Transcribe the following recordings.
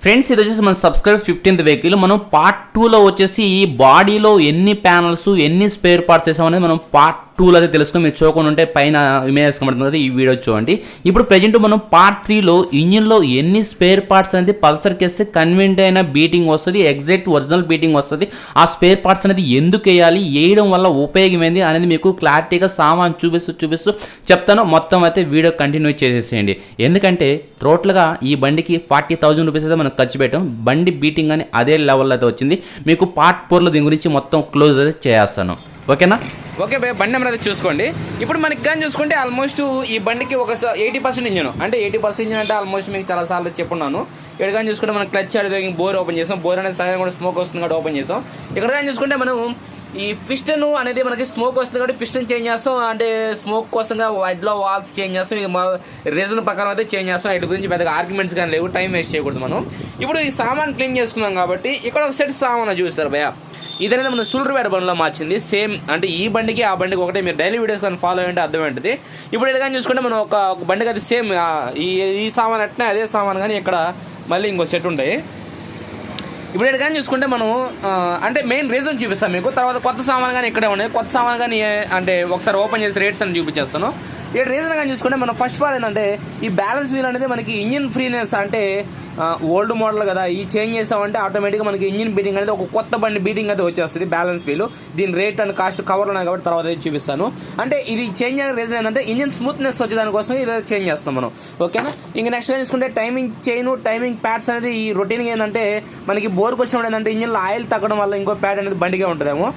Friends ఇది వచ్చేసి మన సబ్స్క్రైబ్ 15th వెహికల్. మనం పార్ట్ 2లో వచ్చేసి ఈ బాడీలో ఎన్ని ప్యానల్స్ ఎన్ని స్పేర్ పార్ట్స్ వేసామనేది మనం పార్ట్ 2లో అయితే తెలుసుకుని మీరు చూడకుండా ఉంటే పైన ఇమేజ్ కనబడుతుంది, ఈ వీడియో చూడండి. ఇప్పుడు ప్రెజెంట్ మనం పార్ట్ 3లో ఇంజిన్లో ఎన్ని స్పేర్ పార్ట్స్ అనేది పల్సర్కి వేస్తే కన్వీనియంట్ అయిన బీటింగ్ వస్తుంది, ఎగ్జాక్ట్ ఒరిజినల్ బీటింగ్ వస్తుంది, ఆ స్పేర్ పార్ట్స్ అనేది ఎందుకు వేయాలి, వేయడం వల్ల ఉపయోగం ఏంది అనేది మీకు క్లారిటీగా సామాన్ చూపిస్తూ చెప్తాను. మొత్తం అయితే వీడియో కంటిన్యూ చేసేసేయండి. ఎందుకంటే టోటల్గా ఈ బండికి 40,000 రూపీస్ అయితే మనం ఖర్చు పెట్టాం. బండి బీటింగ్ అని అదే లెవెల్లో అయితే వచ్చింది. మీకు పార్ట్ 4లో దీని గురించి మొత్తం క్లోజ్ అయితే చేస్తాను, ఓకేనా? ఓకే భయ, బండి నెంబర్ అయితే చూసుకోండి. ఇప్పుడు మనకి కానీ చూసుకుంటే ఆల్మోస్ట్ ఈ బండికి ఒక 80% ఇంజన్, అంటే 80% ఇంజన్ అంటే ఆల్మోస్ట్ మీకు చాలాసార్లు చెప్పున్నాను. ఇక్కడ కానీ చూసుకుంటే మనం క్లచ్ ఆడి బోర్ ఓపెన్ చేసాం, బోర్ అనేది సగం కూడా స్మోక్ వస్తుంది కాబట్టి ఓపెన్ చేసాం. ఇక్కడ కానీ చూసుకుంటే మనం ఈ పిస్టన్ అనేది మనకి స్మోక్ వస్తుంది కాబట్టి పిస్టన్ చేంజ్ చేస్తాం, అంటే స్మోక్ కోసంగా వైడ్లో వాల్స్ చేంజ్ చేస్తాం. ఇది మా రీజన్ ప్రకారం అయితే చేంజ్ చేస్తాం. వీటి గురించి పెద్దగా ఆర్గ్యుమెంట్స్ కానీ లేవు, టైం వేస్ట్ చేయకూడదు మనం. ఇప్పుడు ఈ సామాన్ క్లీన్ చేసుకున్నాం కాబట్టి ఇక్కడ ఒక సెట్ సామాన్ చూస్తారు భయ. ఇదనేది మనం సూళ్ళూరుపేట బండిలో మార్చింది. సేమ్ అంటే ఈ బండికి ఆ బండికి ఒకటే. మీరు డైలీ వీడియోస్ కానీ ఫాలో అయ్యంటే అర్థమేంటిది. ఇప్పుడు ఇక్కడ కానీ చూసుకుంటే మనం ఒక బండికి అది సేమ్ ఈ సామాన్ అట్నే అదే సామాన్ కానీ ఇక్కడ మళ్ళీ ఇంకో సెట్ ఉంటాయి. ఇప్పుడు ఇక్కడ కానీ చూసుకుంటే మనం అంటే మెయిన్ రీజన్ చూపిస్తాను మీకు. తర్వాత కొత్త సామాన్ కానీ ఇక్కడే ఉన్నాయి. కొత్త సామాన్ కానీ అంటే ఒకసారి ఓపెన్ చేసి రేట్స్ అని చూపించేస్తాను. ఈ రీజన్ కానీ చూసుకుంటే మనం ఫస్ట్ ఆఫ్ ఆల్ ఏంటంటే ఈ బ్యాలెన్స్ వీల్ అనేది మనకి ఇంజిన్ ఫ్రీనెస్, అంటే ఓల్డ్ మోడల్ కదా, ఈ చేంజ్ చేసామంటే ఆటోమేటిక్గా మనకి ఇంజిన్ బీటింగ్ అనేది ఒక కొత్త బండి బీటింగ్ అయితే వచ్చేస్తుంది బ్యాలెన్స్ వీల్. దీని రేట్ అండ్ కాస్ట్ కవర్ ఉన్నాయి కాబట్టి తర్వాత అయితే చూపిస్తాను. అంటే ఇది చేంజ్ అయిన రీజన్ ఏంటంటే ఇంజిన్ స్మూత్నెస్ వచ్చేదానికోసం ఇది చేంజ్ చేస్తాం మనం, ఓకేనా? ఇంకా నెక్స్ట్ చూసుకుంటే టైమింగ్ చైన్, టైమింగ్ ప్యాడ్స్ అనేది ఈ రొటీన్గా ఏంటంటే మనకి బోర్కి వచ్చినప్పుడు ఏంటంటే ఇంజిన్లో ఆయిల్ తగ్గడం వల్ల ఇంకో ప్యాడ్ అనేది బండిగా ఉంటుందేమో.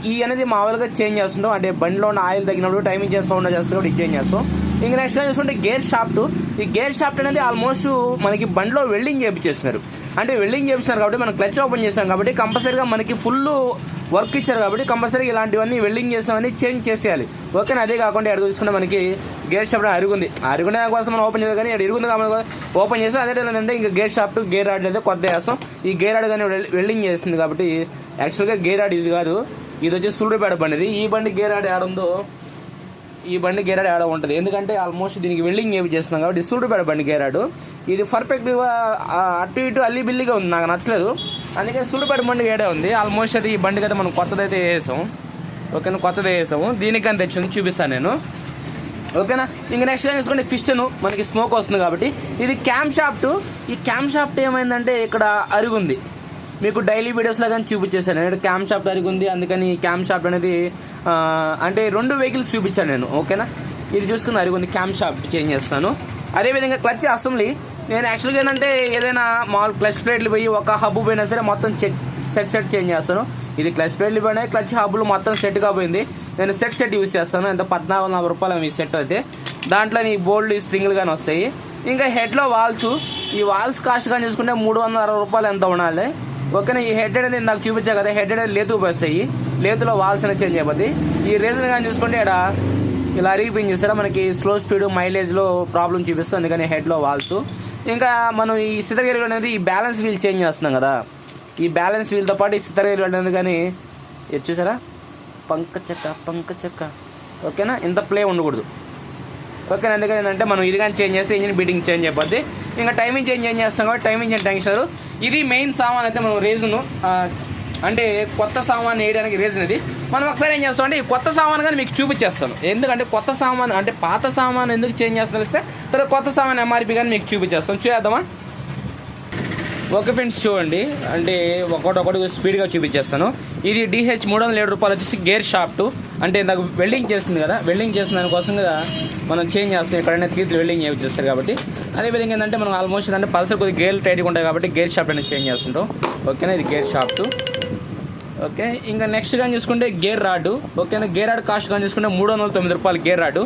ఈ అనేది మామూలుగా చేంజ్ చేస్తుంటాం, అంటే బండిలో ఉన్న ఆయిల్ తగ్గినప్పుడు టైమింగ్ చేస్తూ చేస్తున్నప్పుడు ఇది చేంజ్ చేస్తాం. ఇంకా నెక్స్ట్ చూసుకుంటే గేర్ షాఫ్ట్. ఈ గేర్ షాఫ్ట్ అనేది ఆల్మోస్ట్ మనకి బండిలో వెల్డింగ్ చేయించేస్తున్నారు. అంటే వెల్డింగ్ చేపిస్తున్నారు కాబట్టి మనం క్లచ్ ఓపెన్ చేస్తాం కాబట్టి కంపల్సరీగా మనకి ఫుల్ వర్క్ ఇచ్చారు కాబట్టి కంపల్సరీగా ఇలాంటివన్నీ వెల్డింగ్ చేస్తామని చేంజ్ చేసేయాలి, ఓకేనా? అదే కాకుండా ఎక్కడ చూసుకుంటే మనకి గేర్ షాఫ్ట్ అరుగుంది, అరుగునే కోసం మనం ఓపెన్ చేయాలి కానీ ఇక్కడ ఇరుగుంది కాబట్టి ఓపెన్ చేస్తాం. అదే ఏంటంటే ఇంకా గేర్ షాఫ్ట్ గేర్ రాడ్ అయితే కొత్త వేస్తాం. ఈ గేర్ రాడ్ కానీ వెల్డింగ్ చేస్తుంది కాబట్టి యాక్చువల్గా గేర్ రాడ్ ఇది కాదు, ఇది వచ్చి సూళ్ళూరుపేట బండిది. ఈ బండి గేర్ రాడ్ ఏడుందో ఈ బండి గేరాడు ఏడ ఉంటుంది, ఎందుకంటే ఆల్మోస్ట్ దీనికి వెల్డింగ్ ఏమి చేస్తున్నాం కాబట్టి సూళ్ళూరుపేట బండి గేరాడు. ఇది పర్ఫెక్ట్గా అటు ఇటు అల్లి బిల్లిగా ఉంది, నాకు నచ్చలేదు. అందుకని సూళ్ళూరుపేట బండి గేడే ఉంది. ఆల్మోస్ట్ అది ఈ బండికి అయితే మనం కొత్తదైతే వేసాం, ఓకేనా? కొత్తది వేసాము. దీనికని తెచ్చింది చూపిస్తాను నేను, ఓకేనా? ఇంకా నెక్స్ట్ టైం చూసుకోండి పిస్టన్. మనకి స్మోక్ వస్తుంది కాబట్టి ఇది క్యామ్ షాఫ్ట్. ఈ క్యామ్ షాఫ్ట్ ఏమైందంటే ఇక్కడ అరుగుంది, మీకు డైలీ వీడియోస్లో కానీ చూపించేసాను. నేను క్యామ్ షాఫ్ట్ అరిగింది, అందుకని క్యామ్ షాఫ్ట్ అనేది అంటే 2 వెహికల్స్ చూపించాను నేను, ఓకేనా? ఇది చూసుకుని అరిగింది, క్యామ్ షాఫ్ట్ చేంజ్ చేస్తాను. అదేవిధంగా క్లచ్ అసెంబ్లీ. నేను యాక్చువల్గా ఏంటంటే ఏదైనా మామూలు క్లచ్ ప్లేట్లు పోయి ఒక హబ్బు పోయినా సరే మొత్తం సెట్ చేంజ్ చేస్తాను. ఇది క్లచ్ ప్లేట్లు పోయినాయి, క్లచ్ హబ్బులు మొత్తం సెట్గా పోయింది. నేను సెట్ యూజ్ చేస్తాను. ఎంత 14,000 రూపాయలు ఈ సెట్ అయితే. దాంట్లో నీ బోల్డ్ స్ప్రింగ్లు కానీ వస్తాయి. ఇంకా హెడ్లో వాల్స్. ఈ వాల్స్ కాస్ట్ కానీ చూసుకుంటే 360 రూపాయలు ఎంత ఉండాలి, ఓకేనా? ఈ హెడ్ అనేది నాకు చూపించా కదా, హెడ్ అనేది లేతుకు వస్తాయి, లేతులో వాల్స్ అనేది చేంజ్ అయిపోద్ది. ఈ రీజన్ కానీ చూసుకుంటే ఇక్కడ ఇలా అరిగిపోయింది చూస్తారా, మనకి స్లో స్పీడ్ మైలేజ్లో ప్రాబ్లం చూపిస్తుంది, అందుకని హెడ్లో వాల్స్. ఇంకా మనం ఈ సితగేరు అనేది ఈ బ్యాలెన్స్ వీల్ చేంజ్ చేస్తున్నాం కదా, ఈ బ్యాలెన్స్ వీల్తో పాటు ఈ సితగేరు అనేది కానీ ఇది చూసారా, పంక చెక్క, ఓకేనా? ఇంత ప్లే ఉండకూడదు, ఓకేనా? ఎందుకని ఏంటంటే మనం ఇది కానీ చేంజ్ చేస్తే ఇంజిన్ బీటింగ్ చేంజ్ అయిపోద్ది. ఇంకా టైమింగ్ చేంజ్ చేస్తాం కాబట్టి టైమింగ్ టెన్షన్. ఇది మెయిన్ సామాన్ అయితే మనం రీజను, అంటే కొత్త సామాన్ వేయడానికి రీజన్ ఇది. మనం ఒకసారి ఏం చేస్తాం అంటే ఈ కొత్త సామాన్ కానీ మీకు చూపించేస్తాను. ఎందుకంటే కొత్త సామాన్ అంటే పాత సామాన్ ఎందుకు చేంజ్ చేస్తాను తెలిస్తే తర్వాత కొత్త సామాన్ ఎంఆర్పి కానీ మీకు చూపించేస్తాం. చూద్దామా? ఓకే ఫ్రెండ్స్, చూడండి. అంటే ఒకటి స్పీడ్గా చూపించేస్తాను. ఇది DH 307 రూపాయలు వచ్చేసి గేర్ షాఫ్ట్. అంటే నాకు వెల్డింగ్ చేస్తుంది కదా, వెల్డింగ్ చేసిన దానికోసం కదా మనం చేంజ్ చేస్తాం. ఎక్కడైనా తీర్చి వెల్డింగ్ చేస్తారు కాబట్టి. అదేవిధంగా ఏంటంటే మనం ఆల్మోస్ట్ అంటే పల్సర్ కొద్దిగా గేర్ టైట్గా ఉంటాయి కాబట్టి గేర్ షాఫ్ట్ అనేది చేంజ్ చేస్తుంటాం, ఓకేనా? ఇది గేర్ షాఫ్ట్, ఓకే? ఇంకా నెక్స్ట్ కానీ చూసుకుంటే గేర్ రాడ్, ఓకేనా? గేర్ రాడ్ కాస్ట్ కానీ చూసుకుంటే 309 రూపాయలు గేర్ రాడ్.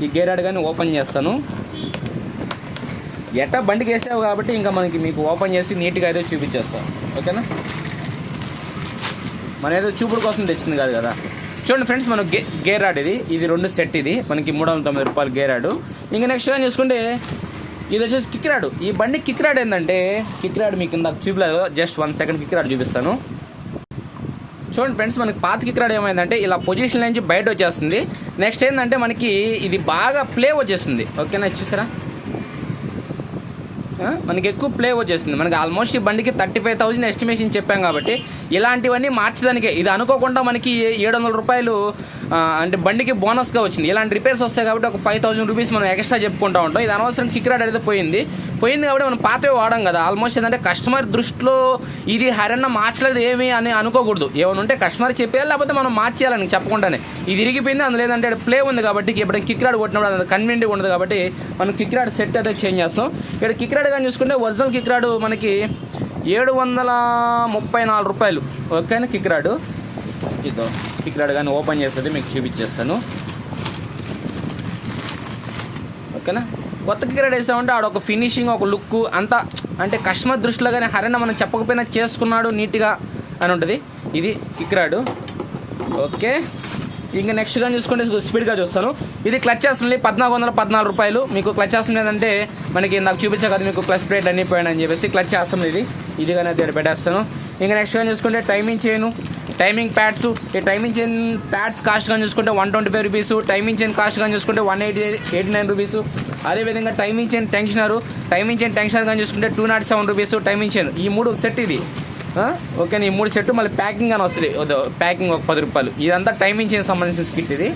ఈ గేర్ రాడ్ కానీ ఓపెన్ చేస్తాను. ఎట్టా బండికి వేసావు కాబట్టి ఇంకా మీకు ఓపెన్ చేసి నీట్గా అయితే చూపించేస్తాం, ఓకేనా? మన ఏదో చూపుడు కోసం తెచ్చింది కాదు కదా. చూడండి ఫ్రెండ్స్, మనం గేర్ రాడ్ ఇది 2 సెట్. ఇది మనకి 309 రూపాయలు గేర్ రాడ్. ఇంకా నెక్స్ట్ కానీ చూసుకుంటే ఇది వచ్చేసి కిక్ రాడ్. ఈ బండి కిక్ రాడ్ ఏంటంటే కిక్ రాడ్ మీకు నాకు చూపలేదు, జస్ట్ 1 సెకండ్ కిక్ రాడ్ చూపిస్తాను. చూడండి ఫ్రెండ్స్, మనకి పాత కిక్ రాడ్ ఏమైందంటే ఇలా పొజిషన్ నుంచి బయట వచ్చేస్తుంది. నెక్స్ట్ ఏంటంటే మనకి ఇది బాగా ప్లే వచ్చేస్తుంది, ఓకేనా? చూసారా, మనకి ఎక్కువ ప్లే వచ్చేస్తుంది. మనకి ఆల్మోస్ట్ ఈ బండికి 35,000 ఎస్టిమేషన్ చెప్పాం కాబట్టి ఇలాంటివన్నీ మార్చడానికే. ఇది అనుకోకుండా మనకి 700 రూపాయలు అంటే బండికి బోనస్గా వచ్చింది. ఇలాంటి రిపేర్స్ వస్తాయి కాబట్టి ఒక 5,000 రూపీస్ మనం ఎక్స్ట్రా చెప్పుకుంటూ ఉంటాం. ఇది అనవసరం కిక్ రాడ్ అయితే పోయింది కాబట్టి మనం పాతవి వాడాం కదా. ఆల్మోస్ట్ ఏంటంటే కస్టమర్ దృష్టిలో ఇది హరన్న మార్చలేదు ఏమి అని అనుకోకూడదు. ఏమైనా ఉంటే కస్టమర్ చెప్పేయాలి, లేకపోతే మనం మార్చేయాలని చెప్పకుండానే. ఇది ఇరిగిపోయింది, అందులో ఏంటంటే ప్లే ఉంది కాబట్టి ఇప్పుడు కిక్ రాడ్ కొట్టినప్పుడు అది కన్వీనియంట్గా ఉండదు కాబట్టి మనం కిక్ రాడ్ సెట్ అయితే చేంజ్ చేస్తాం. ఇక్కడ కిక్ రాడ్ కానీ చూసుకుంటే ఒరిజినల్ కిక్ రాడ్ మనకి 734 రూపాయలు. ఓకేనా కిక్ రాడ్. ఇదో కిక్ రాడ్ కానీ ఓపెన్ చేసేది మీకు చూపించేస్తాను. ఓకేనా. కొత్త కిక్ రాడ్ వేసామంటే ఆడ ఒక ఫినిషింగ్, ఒక లుక్ అంతా అంటే కస్టమర్ దృష్టిలో కానీ హరైనా మనం చెప్పకపోయినా చేసుకున్నాడు నీట్గా అని ఉంటుంది. ఇది కిక్ రాడ్. ఓకే. ఇంకా నెక్స్ట్ కానీ చూసుకుంటే స్పీడ్గా చూస్తాను. ఇది క్లచ్ అసెంబ్లీ 1414 రూపాయలు. మీకు క్లచ్ అసెంబ్లీ ఏంటంటే మనకి నాకు చూపించా కదా మీకు క్లచ్ ప్లేట్ అన్నీ పోయాయని చెప్పేసి క్లచ్ అసెంబ్లీ ఇది కానీ దగ్గర పెట్టేస్తాను. ఇంకా నెక్స్ట్ కానీ చూసుకుంటే టైమింగ్ చైను, టైమింగ్ ప్యాడ్స్. ఈ టైమింగ్ చైన్ ప్యాడ్స్ కాస్ట్ కానీ చూసుకుంటే 125 రూపీస్. టైమింగ్ చైన్ కాస్ట్ కానీ చూసుకుంటే 189 రూపీస్. అదేవిధంగా టైమింగ్ చైన్ టెన్షనర్ కానీ చూసుకుంటే 207 రూపీస్. టైమింగ్ చైన్ ఈ 3 సెట్ ఇది. ఓకేనా. ఈ 3 సెట్ మళ్ళీ ప్యాకింగ్ అని వస్తుంది. ప్యాకింగ్ ఒక 10 రూపాయలు. ఇదంతా టైమింగ్ చైన్ సంబంధించిన కిట్ ఇది.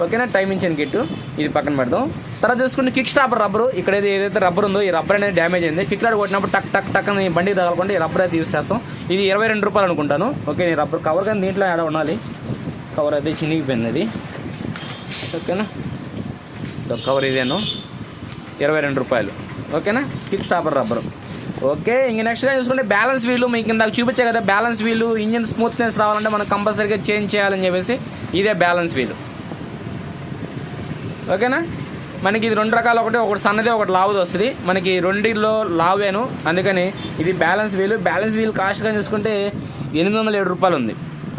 ఓకేనా. టైమింగ్ చైన్ కిట్ ఇది పక్కన పెడదాం. తర్వాత చూసుకుంటే కిక్ స్టాపర్ రబ్బరు. ఇక్కడ ఏదైతే రబ్బర్ ఉందో ఈ రబ్బర్ అనేది డ్యామేజ్ అయింది. కిక్ రాడ్ కొట్టినప్పుడు టక్ టక్ టక్ అని బండికి తగలకుండా ఈ రబ్బర్ అయితే యూస్ చేస్తాం. ఇది 22 రూపాయలు అనుకుంటాను. ఓకే. ఈ రబ్బర్ కవర్ కానీ దీంట్లో ఆడ ఉండాలి. కవర్ అయితే చినిగిపోయింది అది. ఓకేనా. కవర్ ఇదేను 22 రూపాయలు. ఓకేనా. Kick stopper rubber. ఓకే. ఇంక నెక్స్ట్గా చూసుకుంటే బ్యాలెన్స్ వీలు మీకు ఇందాక చూపించే కదా. బ్యాలెన్స్ వీలు ఇంజిన్ స్మూత్నెస్ రావాలంటే మనం కంపల్సరీగా చేంజ్ చేయాలని చెప్పేసి ఇదే బ్యాలెన్స్ వీలు. ఓకేనా. మనకి ఇది 2 రకాలు, ఒకటి సన్నది ఒకటి లావుది వస్తుంది. మనకి రెండిల్లో లావేను, అందుకని ఇది బ్యాలెన్స్ వీలు. బ్యాలెన్స్ వీల్ కాస్ట్గా చూసుకుంటే 807 రూపాయలు ఉంది.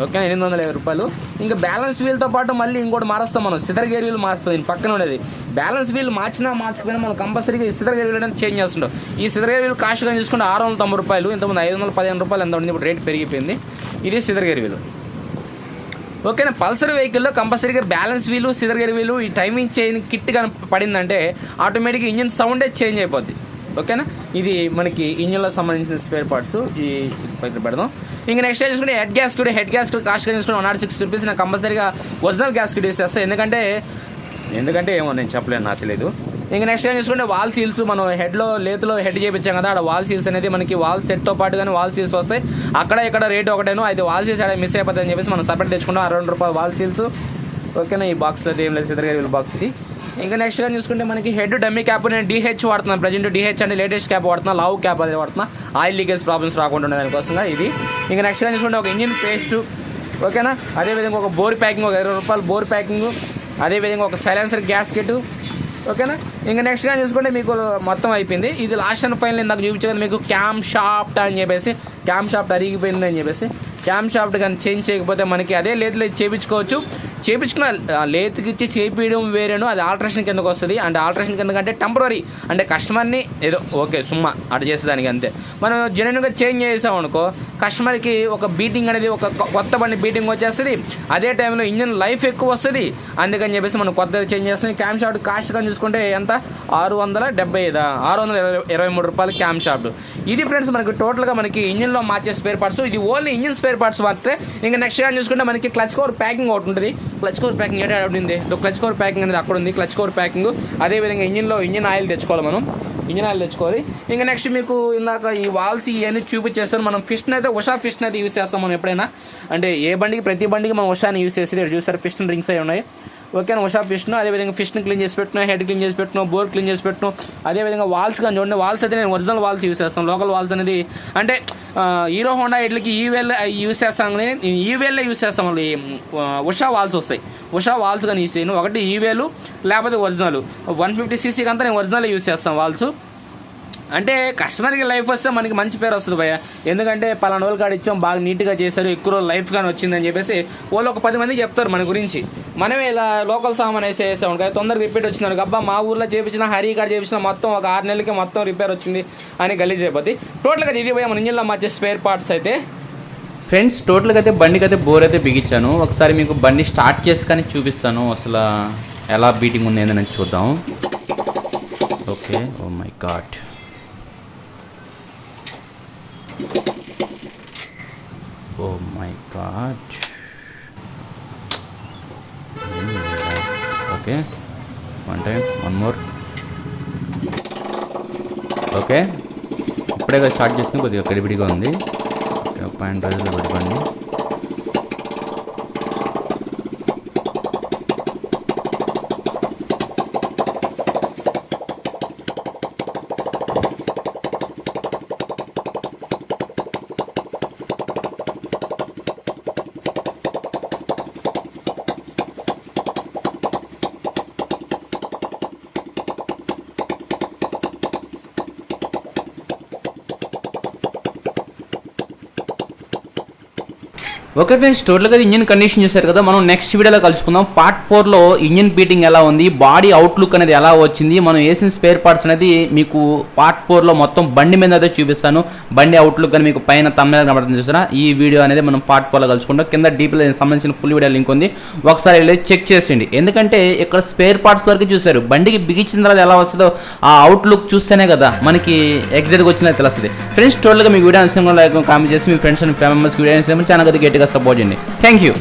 ఓకే. 807 రూపాయలు. ఇంకా బ్యాలెన్స్ వీల్తో పాటు మళ్ళీ ఇంకోటి మారుస్తాం మనం, సిదర్ గేర్ వీల్ మారుస్తాం. దీని పక్కన ఉండేది బ్యాలెన్స్ వీల్ మార్చకపోయినా మనం కంపల్సరీగా ఈ సిదర్ గేర్ వీల్ అనేది చేంజ్ చేస్తుంటాం. ఈ సిదర్ గేర్ వీల్ కాస్ట్గా చూసుకుంటే 690 రూపాయలు. ఇంతకుముందు 515 రూపాయలు ఎంత ఉంది, ఇప్పుడు రేట్ పెరిగిపోయింది. ఇది సిదర్ గేర్ వీల్. ఓకేనా. పల్సర్ వెహికల్లో కంపల్సరీగా బ్యాలెన్స్ వీలు, సిదర్ గేర్ వీలు, ఈ టైమింగ్ చైన్ కిట్ కానీ పడిందంటే ఆటోమేటిక్గా ఇంజిన్ సౌండే చేంజ్ అయిపోద్ది. ఓకేనా. ఇది మనకి ఇంజిన్లో సంబంధించిన స్పేర్ పార్ట్స్ ఈ పక్కన పెడదాం. ఇంకా నెక్స్ట్ చూసుకుంటే హెడ్ గ్యాస్కెట్ కాస్ట్గా చూసుకుంటే 160 రూపీస్. నాకు కంపల్సరీగా ఒరిజినల్ గ్యాస్కెట్ యూస్ చేస్తాను. ఎందుకంటే ఏమో నేను చెప్పలేను, నాకు తెలియదు. ఇంకా నెక్స్ట్ టైం చూసుకుంటే వాల్ సీల్స్. మనం లేతులో హెడ్ చేయించాం కదా, అక్కడ వాల్ సీల్స్ అనేది మనకి వాల్ సెట్తో పాటు కానీ వాల్ సీల్స్ వస్తాయి. అక్కడ ఇక్కడ రేట్ ఒకటేను, అయితే వాల్ సీల్స్ అక్కడ మిస్ అయిపోతుంది అని చెప్పేసి మనం సపరేట్ తెచ్చుకుంటాం. 60 రూపాయలు వాల్ సీల్స్. ఓకేనా. ఈ బాక్స్లో అయితే ఏం లేదు, సిదర్ గేర్ వీల్ బాక్స్ ఇది. ఇంకా నెక్స్ట్ గా చూసుకుంటే మనకి హెడ్ డమ్మీ క్యాప్. నేను DH వాడుతున్నాను ప్రజెంట్. DH అంటే లేటెస్ట్ క్యాప్ వాడుతున్నా, లావ్ క్యాప్ అది వాడుతున్నా, ఆయిల్ లీకేజ్ ప్రాబ్లమ్స్ రాకుండా దానికోసంగా ఇది. ఇంకా నెక్స్ట్ గా చూసుకుంటే ఒక ఇంజిన్ పేస్ట్. ఓకేనా. అదేవిధంగా ఒక బోర్ ప్యాకింగ్, ఒక 20 రూపాయలు బోర్ ప్యాకింగ్. అదేవిధంగా ఒక సైలెన్సర్ గ్యాస్కెట్. ఓకేనా. ఇంకా నెక్స్ట్గా చూసుకుంటే మీకు మొత్తం అయిపోయింది. ఇది లాస్ట్ అండ్ ఫైనల్ ఇందాక చూపించగలరు మీకు క్యామ్ షాఫ్ట్ అని చెప్పేసి, క్యామ్ షాఫ్ట్ అరిగిపోయింది అని చెప్పేసి. క్యామ్ షాఫ్ట్ కానీ చేంజ్ చేయకపోతే మనకి అదే లేత్లో చేయించుకోవచ్చు. చేయించుకున్న లేత్కి ఇచ్చి చేయించడం వేరేను, అది ఆల్ట్రేషన్ కిందకు వస్తుంది. అంటే ఆల్ట్రేషన్ కిందకంటే టెంపరీ, అంటే కస్టమర్ని ఏదో ఓకే సుమ్మా అటు చేసేదానికి అంతే. మనం జెన్యున్గా చేంజ్ చేసామనుకో కస్టమర్కి ఒక బీటింగ్ అనేది, ఒక కొత్త బండి బీటింగ్ వచ్చేస్తుంది. అదే టైంలో ఇంజిన్ లైఫ్ ఎక్కువ వస్తుంది. అందుకని చెప్పేసి మనం కొత్తది చేంజ్ చేస్తాం. క్యామ్ షాఫ్ట్ కాస్ట్ కానీ చూసుకుంటే ఎంత 623 రూపాయలు క్యామ్ షాఫ్ట్. ఇది ఫ్రెండ్స్ మనకి టోటల్గా మనకి ఇంజిన్లో మార్చే స్పేర్ పార్ట్స్. ఇది ఓన్లీ ఇంజిన్ స్పేర్ పార్ట్స్ మాత్రమే. ఇంకా నెక్స్ట్ కానీ చూసుకుంటే మనకి క్లచ్ కవర్ ప్యాకింగ్ ఒకటి ఉంటుంది. క్లచ్ కవర్ ప్యాకింగ్ ఏడా ఉంది, క్లచ్ కవర్ ప్యాకింగ్ అనేది అక్కడ ఉంది. Clutch cover packing. అదేవిధంగా ఇంజిన్ ఆయిల్ తెచ్చుకోవాలి మనం, ఇంజిన్ ఆయిల్ తెచ్చుకోవాలి. ఇంకా నెక్స్ట్ మీకు ఇందాక ఈ వాల్స్ ఇవన్నీ చూపించేస్తాను. మనం ఫిష్ని అయితే ఉషా ఫిష్ని అయితే యూస్ చేస్తాం మనం ఎప్పుడైనా. అంటే ఏ బండికి ప్రతి బండికి మనం ఉషాని యూస్ చేసి చూసారు ఫిష్ డ్రింక్స్ అవి ఉన్నాయి. ఓకేనా. ఉషా ఫిష్ను అదేవిధంగా ఫిష్ని క్లీన్ చేసి పెట్టినా, హెడ్ క్లీన్ చేసి పెట్టినా, బోర్ క్లీన్ చేసి పెట్టినా. అదేవిధంగా వాల్స్ కానీ చూడండి, వాల్స్ అయితే నేను ఒరిజినల్ వాల్స్ యూస్ చేస్తాను. లోకల్ వాల్స్ అనేది అంటే హీరో హోండా ఇట్లకి ఈవేల్ యూస్ చేస్తాం కానీ ఈవేల్లో యూస్ చేస్తాం. ఉషా వాల్స్ వస్తాయి. ఉషా వాల్స్ కానీ యూస్ చేయను. ఒకటి ఈవేలు లేకపోతే ఒరిజినల్ 150cc అంతా నేను ఒరిజినల్ యూస్ చేస్తాను వాల్స్. అంటే కస్టమర్కి లైఫ్ వస్తే మనకి మంచి పేరు వస్తుంది భయ్య. ఎందుకంటే పలానా రోజులు కాడ ఇచ్చాం, బాగా నీట్గా చేశారు, ఎక్కువ రోజులు లైఫ్ కానీ వచ్చిందని చెప్పేసి వాళ్ళు ఒక 10 మందికి చెప్తారు మన గురించి. మనమే ఇలా లోకల్ సామాన్ వేసేసాం కదా, తొందరగా రిపేర్ వచ్చింది. అబ్బా మా ఊర్లో చేయించిన హరి కాడ చేయించిన మొత్తం ఒక 6 నెలలకి మొత్తం రిపేర్ వచ్చింది అని గలీజ్ అయిపోద్ది. టోటల్గా ఇది భయ్య మన ఇంజిన్లో మార్చే స్పేర్ పార్ట్స్ అయితే. ఫ్రెండ్స్ టోటల్గా అయితే బండికి అయితే బోర్ అయితే బిగించాను. ఒకసారి మీకు బండి స్టార్ట్ చేసి కానీ చూపిస్తాను అసలు ఎలా బీటింగ్ ఉంది ఏందని చూద్దాం. Okay. Oh my God. Oh my God. Okay, one more. Okay, ఇప్పుడే స్టార్ట్ చేసింది, కొద్దిగా గడిబిడిగా ఉంది. పాయింట్ రైజ్లో పెట్టుకోండి. ఓకే ఫ్రెండ్స్, టోటల్గా ఇంజిన్ కండిషన్ చూసారు కదా. మనం నెక్స్ట్ వీడియోలో కలుసుకుందాం. పార్ట్ 4లో ఇంజిన్ బీటింగ్ ఎలా ఉంది, బాడీ అవుట్లుక్ అనేది ఎలా వచ్చింది, మనం వేసిన స్పేర్ పార్ట్స్ అనేది మీకు పార్ట్ 4లో మొత్తం బండి మీద అయితే చూపిస్తాను. బండి అవుట్లుక్ అని మీకు పైన తమ్ముల కనబడుతుంది చూసారా. ఈ వీడియో అనేది మనం పార్ట్ 4లో కలుసుకుంటాం. కింద డీప్లో సంబంధించిన ఫుల్ వీడియో లింక్ ఉంది, ఒకసారి వెళ్ళి చెక్ చేసేయండి. ఎందుకంటే ఇక్కడ స్పేర్ పార్ట్స్ వరకు చూసారు, బండికి బిగించిన తర్వాత ఎలా వస్తుందో ఆ అవుట్లుక్ చూస్తేనే కదా మనకి ఎగ్జాక్ట్గా వచ్చినా తెలుస్తుంది. ఫ్రెండ్స్, టోటల్గా మీకు వీడియో నచ్చిన లైక్ కామెంట్ చేసి మీ ఫ్రెండ్స్ అండ్ ఫ్యామిలీ మెంబర్స్కి వీడియో ఛానల్ గట్టిగా సపోర్ట్ చేయండి. Thank you.